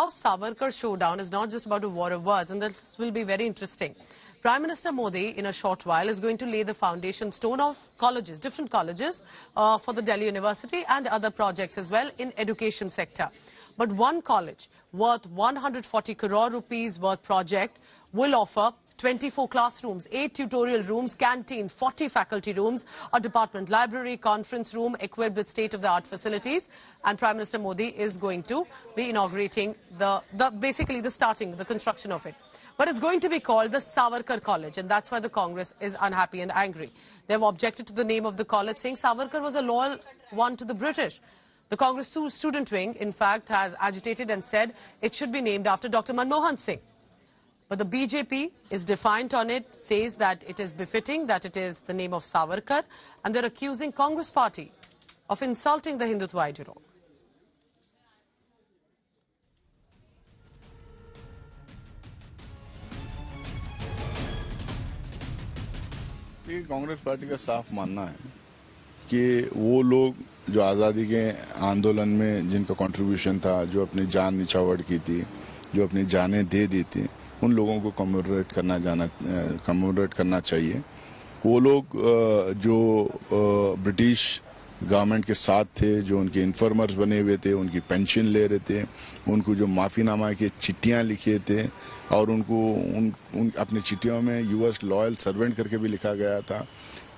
House Savarkar showdown is not just about a war of words, and this will be very interesting. Prime Minister Modi, in a short while, is going to lay the foundation stone of colleges, different colleges for the Delhi University and other projects as well in education sector. But one college worth 140 crore rupees worth project will offer 24 classrooms, 8 tutorial rooms, canteen, 40 faculty rooms, a department library, conference room equipped with state-of-the-art facilities. And Prime Minister Modi is going to be inaugurating basically the construction of it. But it's going to be called the Savarkar College, and that's why the Congress is unhappy and angry. They've objected to the name of the college, saying Savarkar was a loyal one to the British. The Congress student wing, in fact, has agitated and said it should be named after Dr. Manmohan Singh. But the BJP is defiant on it, says that it is befitting, that it is the name of Savarkar, and they're accusing Congress party of insulting the Hindutva ideologue. ये Congress party का साफ मानना है कि वो लोग जो आज़ादी के आंदोलन में जिनका कंट्रीब्यूशन था, जो अपनी जान निछावर की थी, जो अपनी जानें दे दी थी, उन लोगों को कमेमोरेट करना चाहिए। वो लोग जो ब्रिटिश गवर्नमेंट के साथ थे, जो उनके इन्फॉर्मर्स बने हुए थे, उनकी पेंशन ले रहे थे, उनको जो माफीनामा की चिट्ठियां लिखे थे और उनको अपनी चिट्ठियों में यूएस लॉयल सर्वेंट करके भी लिखा गया था।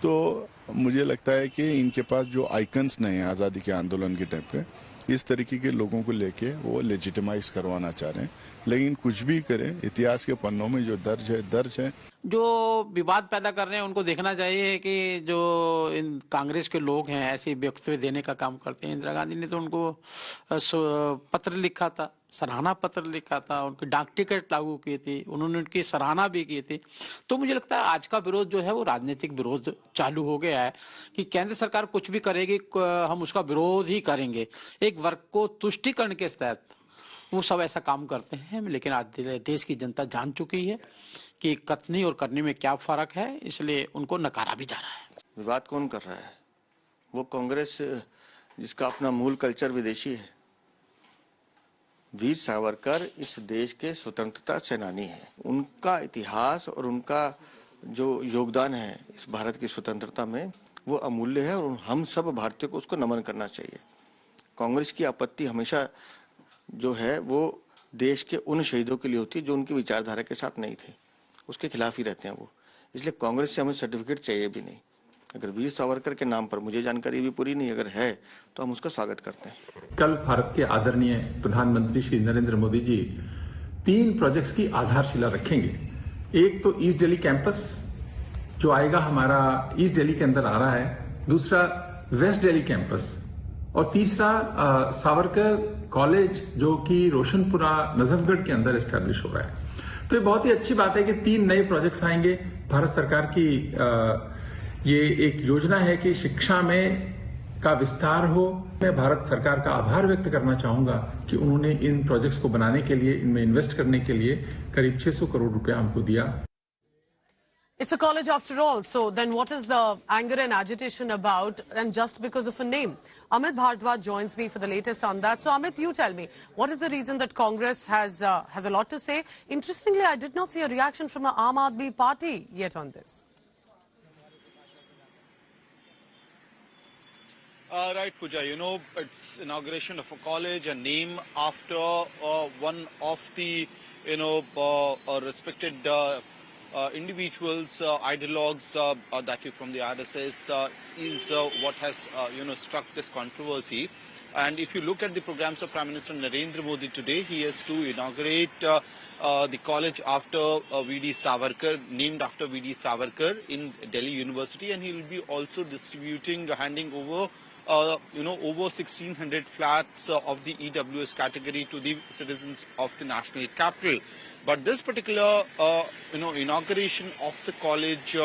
तो मुझे लगता है कि इनके पास जो आइकन्स नहीं है आज़ादी के आंदोलन के टाइम पे, इस तरीके के लोगों को लेके वो लेजिटिमाइज करवाना चाह रहे हैं। लेकिन कुछ भी करें, इतिहास के पन्नों में जो दर्ज है। जो विवाद पैदा कर रहे हैं उनको देखना चाहिए कि जो इन कांग्रेस के लोग हैं ऐसे वक्तव्य देने का काम करते हैं। इंदिरा गांधी ने तो उनको पत्र लिखा था, सराहना पत्र लिखा था, उनके डाक टिकट लागू किए थे, उन्होंने उनकी सराहना भी की थी। तो मुझे लगता है आज का विरोध जो है वो राजनीतिक विरोध चालू हो गया है कि केंद्र सरकार कुछ भी करेगी हम उसका विरोध ही करेंगे। एक वर्ग को तुष्टिकरण के तहत वो सब ऐसा काम करते हैं, लेकिन आज देश की जनता जान चुकी है कि कथनी और करने में क्या फर्क है, इसलिए उनको नकारा भी जा रहा है। विवाद कौन कर रहा है? वो कांग्रेस जिसका अपना मूल कल्चर विदेशी है। वीर सावरकर इस देश के स्वतंत्रता सेनानी हैं। उनका इतिहास और उनका जो योगदान है इस भारत की स्वतंत्रता में वो अमूल्य है और हम सब भारतीयों को उसको नमन करना चाहिए। कांग्रेस की आपत्ति हमेशा जो है वो देश के उन शहीदों के लिए होती है जो उनकी विचारधारा के साथ नहीं थे, उसके खिलाफ ही रहते हैं वो। इसलिए कांग्रेस से हमें सर्टिफिकेट चाहिए भी नहीं। अगर वीर सावरकर के नाम पर, मुझे जानकारी भी पूरी नहीं, अगर है तो हम उसका स्वागत करते हैं। कल भारत के आदरणीय प्रधानमंत्री श्री नरेंद्र मोदी जी 3 प्रोजेक्ट्स की आधारशिला रखेंगे। एक तो ईस्ट दिल्ली कैंपस जो आएगा, हमारा ईस्ट दिल्ली के अंदर आ रहा है, दूसरा वेस्ट दिल्ली कैंपस और तीसरा सावरकर कॉलेज जो कि रोशनपुरा नजफगढ़ के अंदर एस्टैब्लिश हो रहा है। तो ये बहुत ही अच्छी बात है कि 3 नए प्रोजेक्ट्स आएंगे। भारत सरकार की ये एक योजना है कि शिक्षा में का विस्तार हो। मैं भारत सरकार का आभार व्यक्त करना चाहूंगा कि उन्होंने इन प्रोजेक्ट्स को बनाने के लिए, इनमें इन्वेस्ट करने के लिए करीब 600 करोड़ रुपया हमको दिया। It's a college after all, so then what is the anger and agitation about, and just because of a name? Amit Bhardwaj joins me for the latest on that. So Amit, you tell me, what is the reason that Congress has a lot to say? Interestingly, I did not see a reaction from the Aam Aadmi Party yet on this. Right, Pooja, you know, it's inauguration of a college, a name after one of the, respected individuals, ideologues that you from the RSS is what has, struck this controversy. And if you look at the programs of Prime Minister Narendra Modi today, he has to inaugurate the college after V.D. Savarkar, named after V.D. Savarkar in Delhi University, and he will be also distributing, handing over over 1,600 flats of the EWS category to the citizens of the national capital. But this particular, inauguration of the college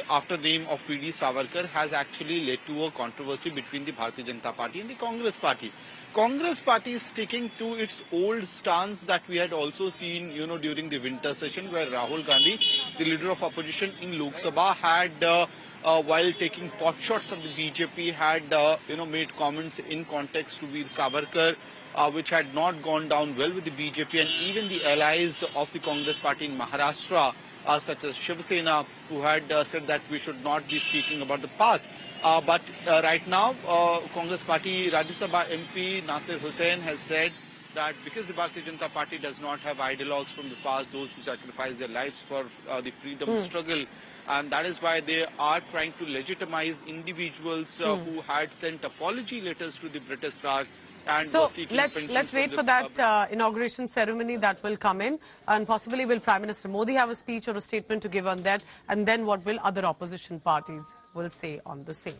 after the name of V.D. Savarkar has actually led to a controversy between the Bharatiya Janata Party and the Congress Party. Congress Party is sticking to its old stance that we had also seen, during the winter session, where Rahul Gandhi, the leader of opposition in Lok Sabha, had while taking pot shots of the BJP, had made comments in context to Veer Savarkar, which had not gone down well with the BJP and even the allies of the Congress party in Maharashtra, such as Shiv Sena, who had said that we should not be speaking about the past. But right now, Congress party Rajya Sabha MP Nasir Hussain has said that because the Bharatiya Janata Party does not have ideologues from the past, those who sacrificed their lives for the freedom struggle, and that is why they are trying to legitimize individuals who had sent apology letters to the British Raj and So were seeking pensions let's from wait the for that inauguration ceremony that will come in, and possibly will Prime Minister Modi have a speech or a statement to give on that, and then what will other opposition parties will say on the same.